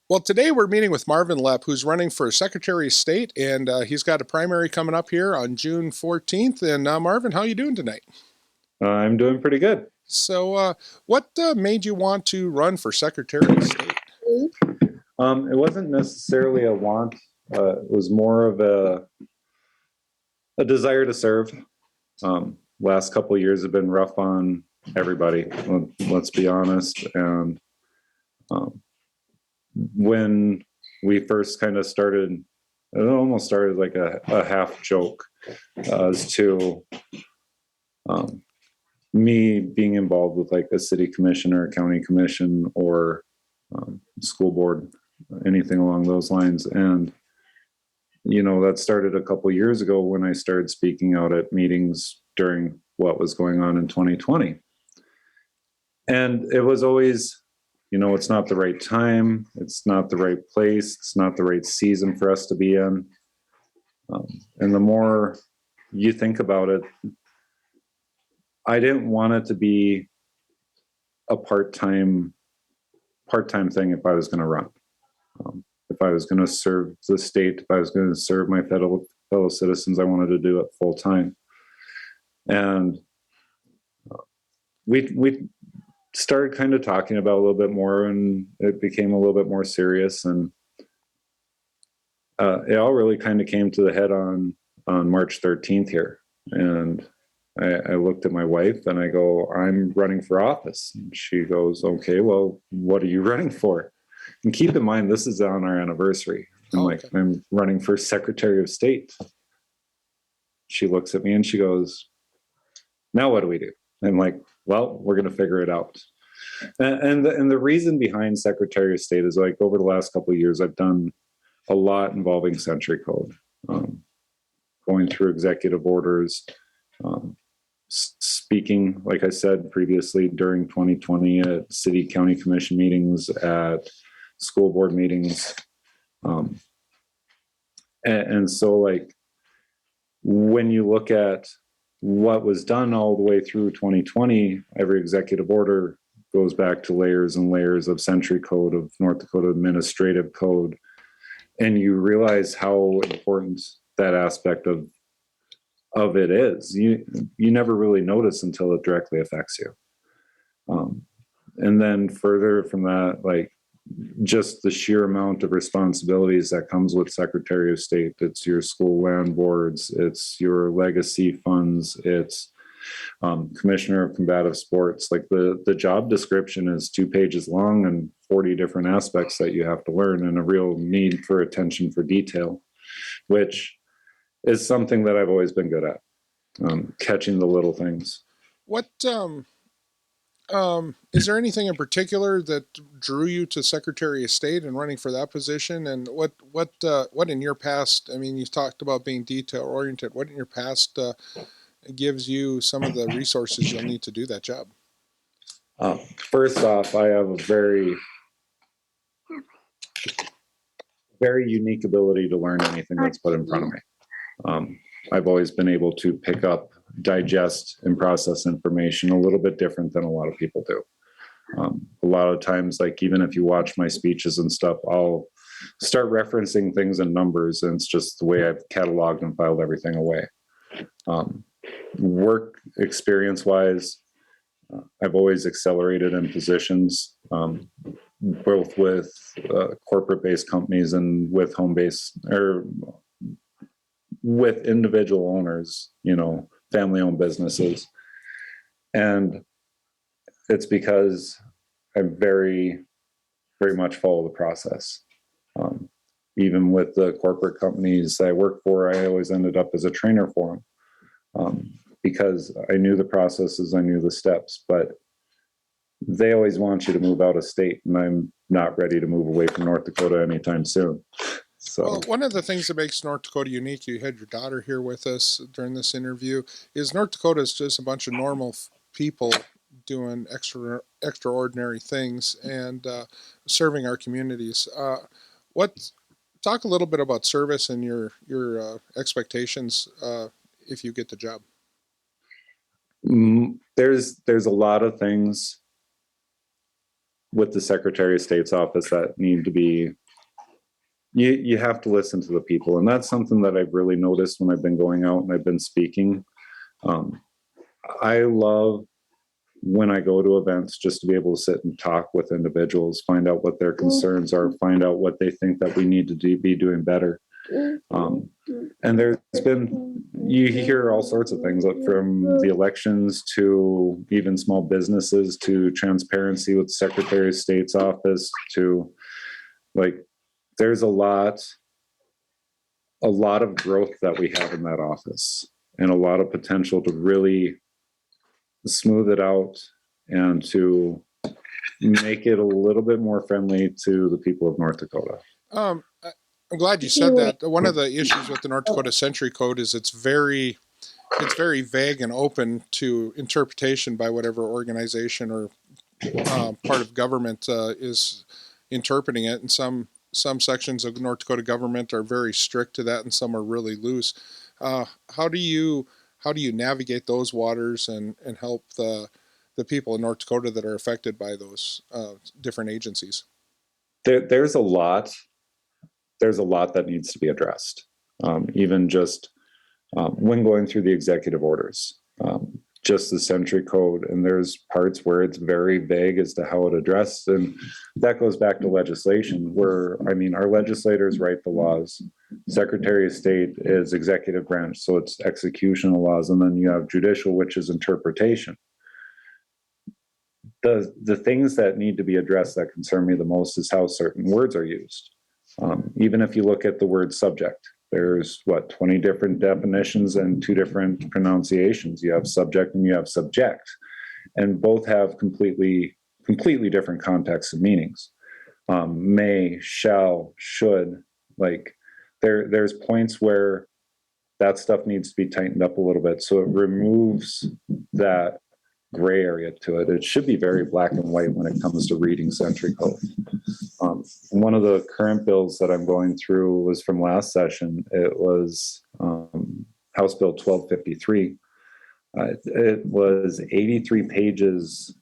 Well, today we're meeting with Marvin Lepp, who's running for Secretary of State, and he's got a primary coming up here on June 14th. And Marvin, how are you doing tonight? I'm doing pretty good. So, what made you want to run for Secretary of State? It wasn't necessarily a want. It was more of a desire to serve. Last couple of years have been rough on everybody. Let's be honest. And when we first kind of started, it almost started like a half joke as to me being involved with like a city commission or a county commission or school board, anything along those lines. And, that started a couple of years ago when I started speaking out at meetings during what was going on in 2020. And it was always, it's not the right time. It's not the right place. It's not the right season for us to be in. And the more you think about it, I didn't want it to be a part-time thing if I was going to run. If I was going to serve the state, if I was going to serve my fellow citizens, I wanted to do it full time. And we started kind of talking about a little bit more, and it became a little bit more serious. And it all really kind of came to the head on March 13th here. And I looked at my wife and I go, I'm running for office. And she goes, okay, well, what are you running for? And keep in mind, this is on our anniversary. I'm running for Secretary of State. She looks at me and she goes, now what do we do? I'm like, well, we're going to figure it out. And the reason behind Secretary of State is like over the last couple of years, I've done a lot involving Century Code, going through executive orders, speaking, like I said previously, during 2020 at city county commission meetings, at school board meetings. And so like, when you look at what was done all the way through 2020, every executive order goes back to layers and layers of Century Code, of North Dakota Administrative Code. And you realize how important that aspect of it is. You never really notice until it directly affects you. And then further from that, like just the sheer amount of responsibilities that comes with Secretary of State. It's your school land boards, it's your legacy funds, it's Commissioner of Combative Sports. Like the job description is 2 pages long and 40 different aspects that you have to learn, and a real need for attention for detail, which is something that I've always been good at, catching the little things. What is there anything in particular that drew you to Secretary of State and running for that position? And what in your past, I mean, you talked about being detail oriented. What in your past gives you some of the resources you'll need to do that job? First off, I have a very, very unique ability to learn anything that's put in front of me. I've always been able to pick up, digest, and process information a little bit different than a lot of people do. A lot of times, like even if you watch my speeches and stuff, I'll start referencing things in numbers, and it's just the way I've cataloged and filed everything away. Work experience-wise, I've always accelerated in positions, both with corporate-based companies and with home-based, or with individual owners, family-owned businesses. And it's because I very, very much follow the process. Even with the corporate companies I work for, I always ended up as a trainer for them, because I knew the processes, I knew the steps, but they always want you to move out of state, and I'm not ready to move away from North Dakota anytime soon. So, well, one of the things that makes North Dakota unique, you had your daughter here with us during this interview, is North Dakota is just a bunch of normal people doing extraordinary things and serving our communities. Talk a little bit about service and your expectations if you get the job. there's a lot of things with the Secretary of State's office that need to be, you have to listen to the people. And that's something that I've really noticed when I've been going out and I've been speaking. I love when I go to events just to be able to sit and talk with individuals, find out what their concerns are, find out what they think that we need to be doing better. And there's been, you hear all sorts of things, from the elections to even small businesses to transparency with the Secretary of State's office to, like, there's a lot of growth that we have in that office and a lot of potential to really smooth it out and to make it a little bit more friendly to the people of North Dakota. I'm glad you said that. One of the issues with the North Dakota Century Code is it's very vague and open to interpretation by whatever organization or part of government is interpreting it. And some sections of North Dakota government are very strict to that, and some are really loose. How do you navigate those waters and help the people in North Dakota that are affected by those different agencies? There's a lot that needs to be addressed, even just when going through the executive orders, just the Century Code. And there's parts where it's very vague as to how it addressed. And that goes back to legislation where, I mean, our legislators write the laws. Secretary of State is executive branch, so it's executional laws. And then you have judicial, which is interpretation. The things that need to be addressed that concern me the most is how certain words are used. Even if you look at the word subject, there's 20 different definitions and 2 different pronunciations. You have subject and you have subject, and both have completely different contexts and meanings. May, shall, should, like there's points where that stuff needs to be tightened up a little bit. So it removes that gray area to it. It should be very black and white when it comes to reading Century Code. One of the current bills that I'm going through was from last session. It was House Bill 1253. It was 83 pages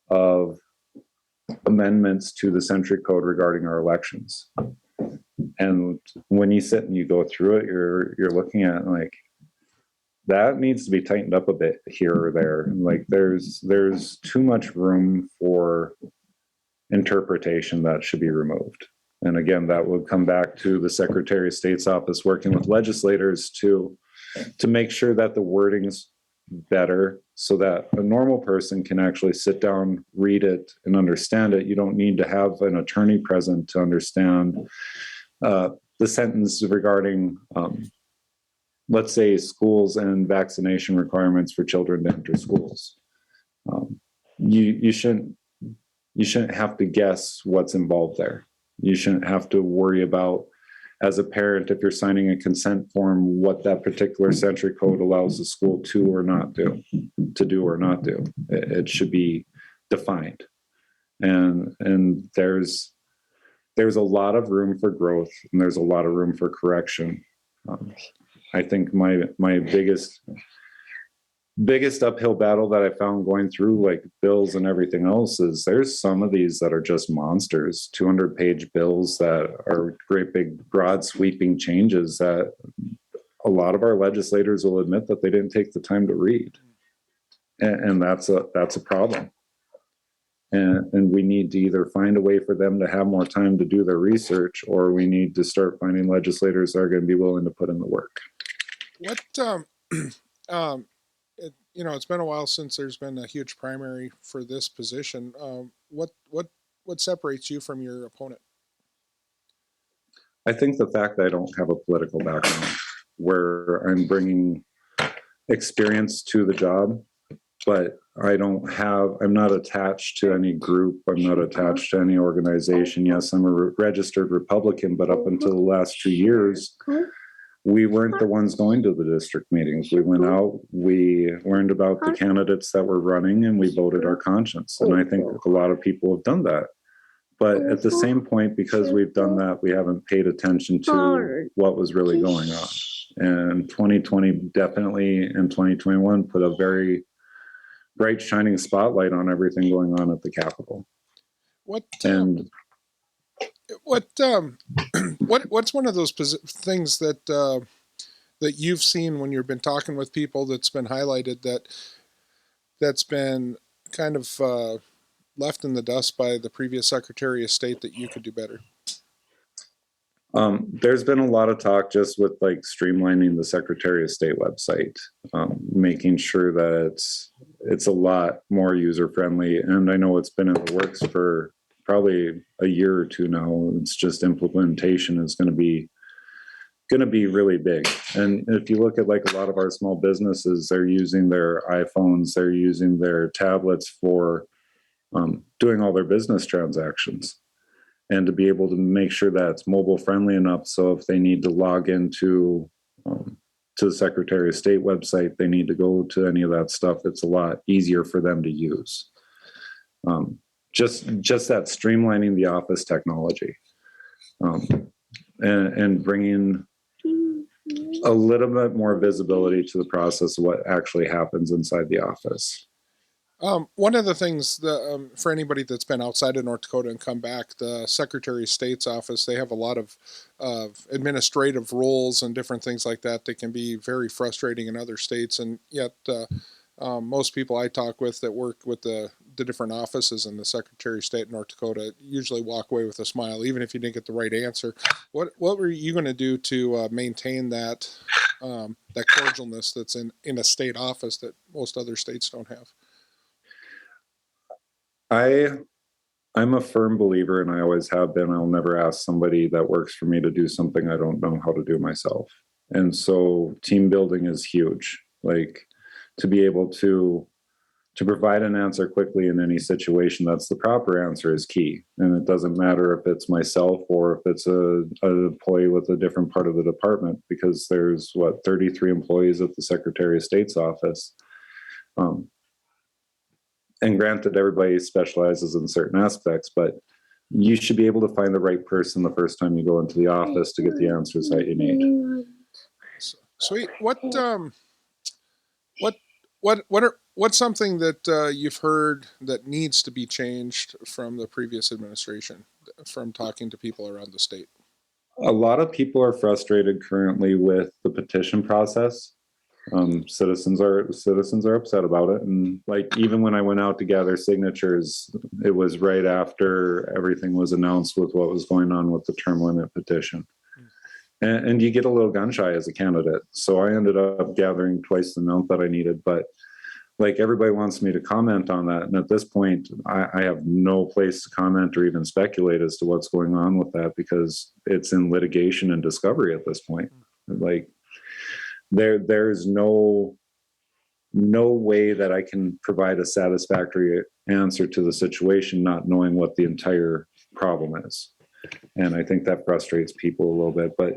of amendments to the Century Code regarding our elections. And when you sit and you go through it, you're looking at like, that needs to be tightened up a bit here or there. Like there's too much room for interpretation that should be removed. And again, that would come back to the Secretary of State's office working with legislators to make sure that the wording's better so that a normal person can actually sit down, read it, and understand it. You don't need to have an attorney present to understand the sentence regarding let's say schools and vaccination requirements for children to enter schools. You shouldn't have to guess what's involved there. You shouldn't have to worry about, as a parent, if you're signing a consent form, what that particular Century Code allows the school to or not do, to do or not do. It should be defined. And there's a lot of room for growth, and there's a lot of room for correction. I think my biggest uphill battle that I found going through like bills and everything else is there's some of these that are just monsters, 200-page bills that are great big broad sweeping changes that a lot of our legislators will admit that they didn't take the time to read. And that's a problem. And we need to either find a way for them to have more time to do their research, or we need to start finding legislators that are going to be willing to put in the work. What it's been a while since there's been a huge primary for this position. What separates you from your opponent? I think the fact that I don't have a political background, where I'm bringing experience to the job, but I'm not attached to any group. I'm not attached to any organization. Yes, I'm a registered Republican, but up until the last 2 years, we weren't the ones going to the district meetings. We went out, we learned about the candidates that were running, and we voted our conscience. And I think a lot of people have done that. But at the same point, because we've done that, we haven't paid attention to what was really going on. And 2020 definitely, and 2021 put a very, bright shining spotlight on everything going on at the Capitol. What And what what's one of those things that that you've seen when you've been talking with people that's been highlighted that's been kind of left in the dust by the previous Secretary of State that you could do better? There's been a lot of talk just with like streamlining the Secretary of State website, making sure that it's a lot more user friendly. And I know it's been in the works for probably a year or two now. It's just implementation is going to be really big. And if you look at like a lot of our small businesses, they're using their iPhones, they're using their tablets for doing all their business transactions. And to be able to make sure that it's mobile friendly enough, so if they need to log into to the Secretary of State website, they need to go to any of that stuff, it's a lot easier for them to use. Just that streamlining the office technology, and bringing a little bit more visibility to the process of what actually happens inside the office. One of the things that, for anybody that's been outside of North Dakota and come back, the Secretary of State's office, they have a lot of administrative roles and different things like that that can be very frustrating in other states. And yet, most people I talk with that work with the different offices in the Secretary of State in North Dakota usually walk away with a smile, even if you didn't get the right answer. What were you going to do to maintain that that cordialness that's in a state office that most other states don't have? I'm a firm believer, and I always have been. I'll never ask somebody that works for me to do something I don't know how to do myself. And so team building is huge. Like, to be able to provide an answer quickly in any situation that's the proper answer is key. And it doesn't matter if it's myself or if it's an employee with a different part of the department, because there's 33 employees at the Secretary of State's office. And granted, everybody specializes in certain aspects, but you should be able to find the right person the first time you go into the office to get the answers that you need. Sweet. What's something that you've heard that needs to be changed from the previous administration, from talking to people around the state? A lot of people are frustrated currently with the petition process. Citizens are upset about it, and like even when I went out to gather signatures, it was right after everything was announced with what was going on with the term limit petition, and you get a little gun shy as a candidate. So I ended up gathering twice the amount that I needed, but like everybody wants me to comment on that, and at this point, I have no place to comment or even speculate as to what's going on with that, because it's in litigation and discovery at this point. Like, there's no way that I can provide a satisfactory answer to the situation not knowing what the entire problem is. And I think that frustrates people a little bit. But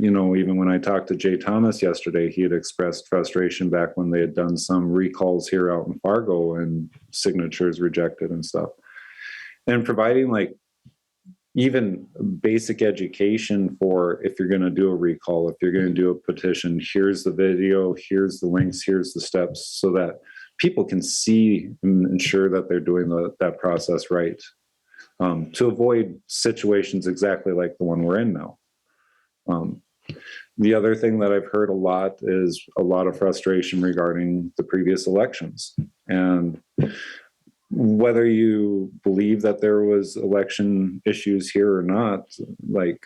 even when I talked to Jay Thomas yesterday, he had expressed frustration back when they had done some recalls here out in Fargo and signatures rejected and stuff, and providing like even basic education for, if you're going to do a recall, if you're going to do a petition, here's the video, here's the links, here's the steps, so that people can see and ensure that they're doing that process right, to avoid situations exactly like the one we're in now. The other thing that I've heard a lot is a lot of frustration regarding the previous elections. And whether you believe that there was election issues here or not, like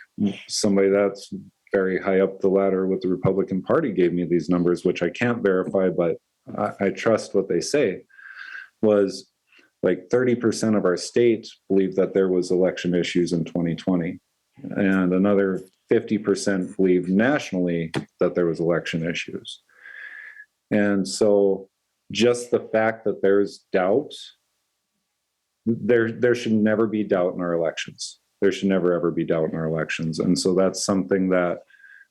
somebody that's very high up the ladder with the Republican Party gave me these numbers, which I can't verify, but I trust what they say, was like 30% of our state believed that there was election issues in 2020. And another 50% believed nationally that there was election issues. And so just the fact that there's doubt, there should never be doubt in our elections. There should never, ever be doubt in our elections. And so that's something that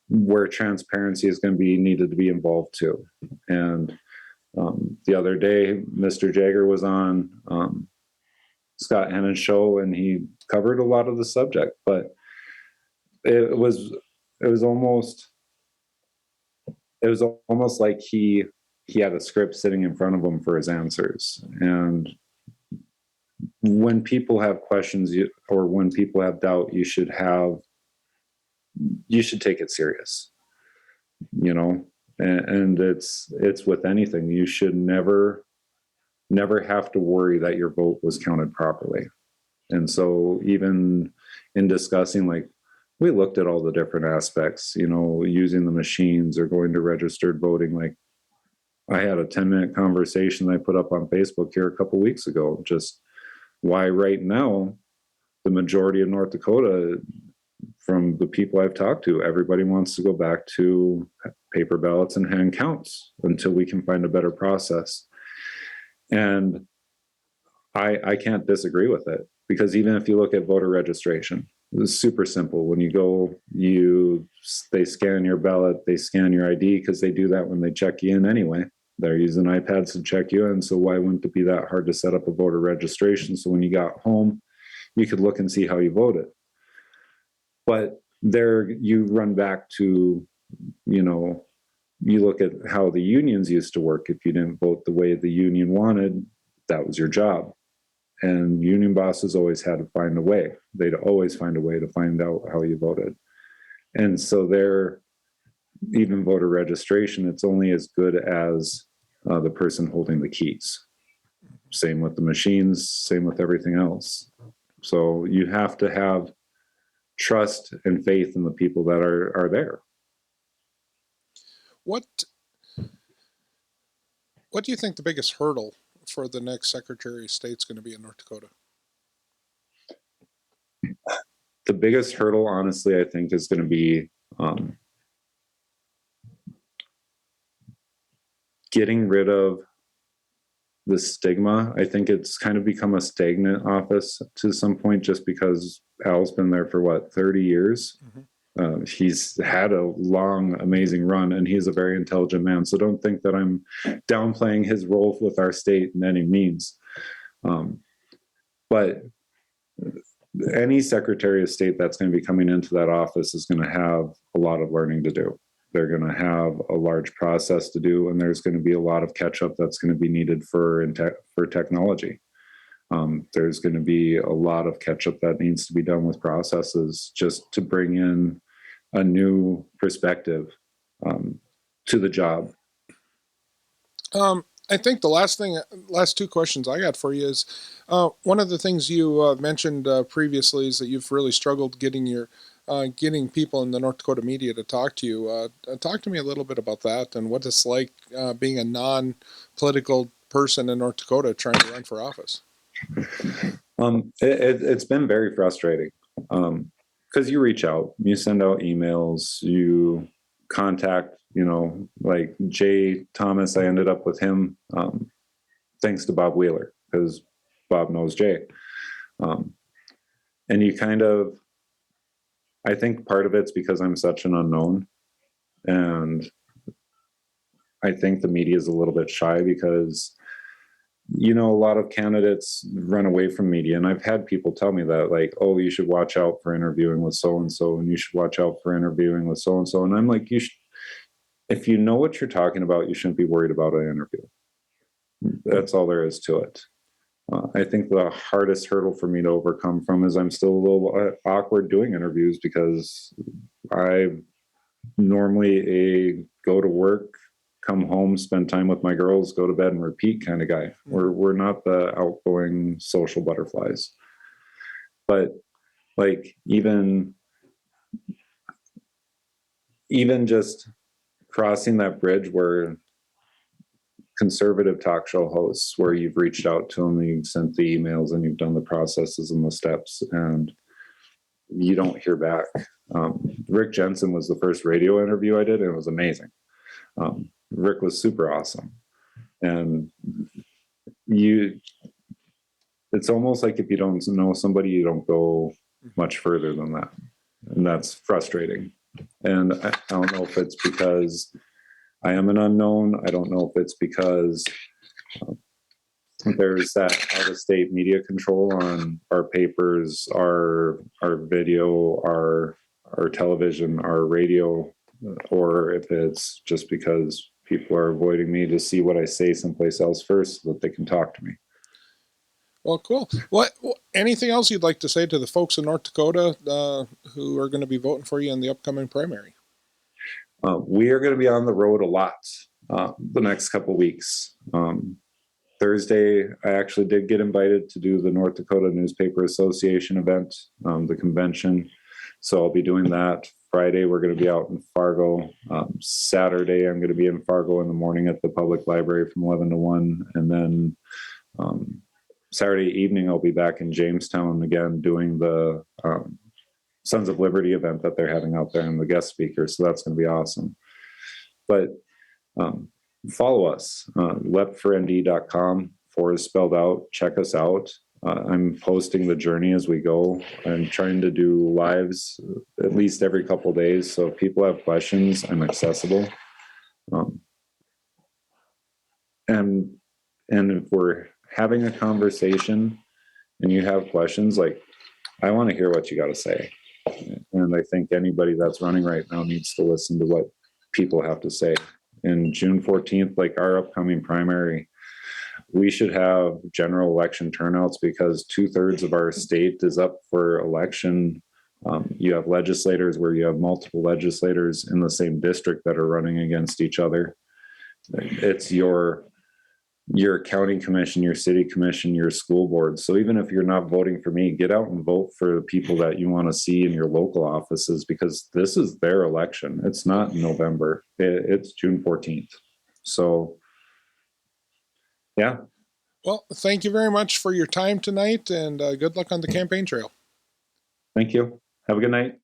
where transparency is going to be needed to be involved too. And the other day, Mr. Jagger was on Scott Hennon's show, and he covered a lot of the subject, but it was almost like he he had a script sitting in front of him for his answers. And when people have questions or when people have doubt, you should take it serious, you know. And it's with anything. You should never have to worry that your vote was counted properly. And so even in discussing, like, we looked at all the different aspects, you know, using the machines or going to registered voting. Like, I had a 10-minute conversation I put up on Facebook here a couple weeks ago, just why right now the majority of North Dakota, from the people I've talked to, everybody wants to go back to paper ballots and hand counts until we can find a better process. And I can't disagree with it, because even if you look at voter registration, it's super simple. When you go, they scan your ballot, they scan your ID, because they do that when they check you in anyway. They're using iPads to check you in. So why wouldn't it be that hard to set up a voter registration? So when you got home, you could look and see how you voted. But there you run back to, you know, you look at how the unions used to work. If you didn't vote the way the union wanted, that was your job. And union bosses always had to find a way. They'd always find a way to find out how you voted. And so even voter registration, it's only as good as the person holding the keys. Same with the machines, same with everything else. So you have to have trust and faith in the people that are there. What do you think the biggest hurdle for the next Secretary of State is going to be in North Dakota? The biggest hurdle, honestly, I think is going to be getting rid of the stigma. I think it's kind of become a stagnant office to some point, just because Al's been there for 30 years. Mm-hmm. He's had a long, amazing run, and he's a very intelligent man. So don't think that I'm downplaying his role with our state in any means. But any Secretary of State that's going to be coming into that office is going to have a lot of learning to do. They're going to have a large process to do, and there's going to be a lot of catch up that's going to be needed for technology. There's going to be a lot of catch up that needs to be done with processes, just to bring in a new perspective to the job. I think the last two questions I got for you is, one of the things you mentioned previously is that you've really struggled getting people in the North Dakota media to talk to you. Talk to me a little bit about that and what it's like being a non-political person in North Dakota trying to run for office. It's been very frustrating, because you reach out, you send out emails, you contact, like Jay Thomas. I ended up with him thanks to Bob Wheeler, because Bob knows Jay. And you kind of, I think part of it's because I'm such an unknown, and I think the media is a little bit shy because, a lot of candidates run away from media. And I've had people tell me that, like, oh, you should watch out for interviewing with so-and-so, and you should watch out for interviewing with so-and-so. And I'm like, if you know what you're talking about, you shouldn't be worried about an interview. That's all there is to it. I think the hardest hurdle for me to overcome is I'm still a little awkward doing interviews, because I normally go to work, come home, spend time with my girls, go to bed and repeat kind of guy. We're not the outgoing social butterflies. But like even just crossing that bridge where conservative talk show hosts, where you've reached out to them, you've sent the emails, and you've done the processes and the steps, and you don't hear back. Rick Jensen was the first radio interview I did, and it was amazing. Rick was super awesome. And it's almost like if you don't know somebody, you don't go much further than that. And that's frustrating. And I don't know if it's because I am an unknown. I don't know if it's because there's that out-of-state media control on our papers, our video, our television, our radio, or if it's just because people are avoiding me to see what I say someplace else first so that they can talk to me. Well, cool. Anything else you'd like to say to the folks in North Dakota who are going to be voting for you in the upcoming primary? We are going to be on the road a lot the next couple of weeks. Thursday, I actually did get invited to do the North Dakota Newspaper Association event, the convention. So I'll be doing that. Friday, we're going to be out in Fargo. Saturday, I'm going to be in Fargo in the morning at the public library from 11 to 1. And then Saturday evening, I'll be back in Jamestown again doing the Sons of Liberty event that they're having out there and the guest speaker. So that's going to be awesome. But follow us, lepp4nd.com. 4 is spelled out. Check us out. I'm posting the journey as we go. I'm trying to do lives at least every couple of days. So if people have questions, I'm accessible. And if we're having a conversation and you have questions, like, I want to hear what you got to say. And I think anybody that's running right now needs to listen to what people have to say. And June 14th, like our upcoming primary, we should have general election turnouts because 2/3 of our state is up for election. You have legislators where you have multiple legislators in the same district that are running against each other. It's your county commission, your city commission, your school board. So even if you're not voting for me, get out and vote for the people that you want to see in your local offices, because this is their election. It's not November. It's June 14th. So, yeah. Well, thank you very much for your time tonight, and good luck on the campaign trail. Thank you. Have a good night.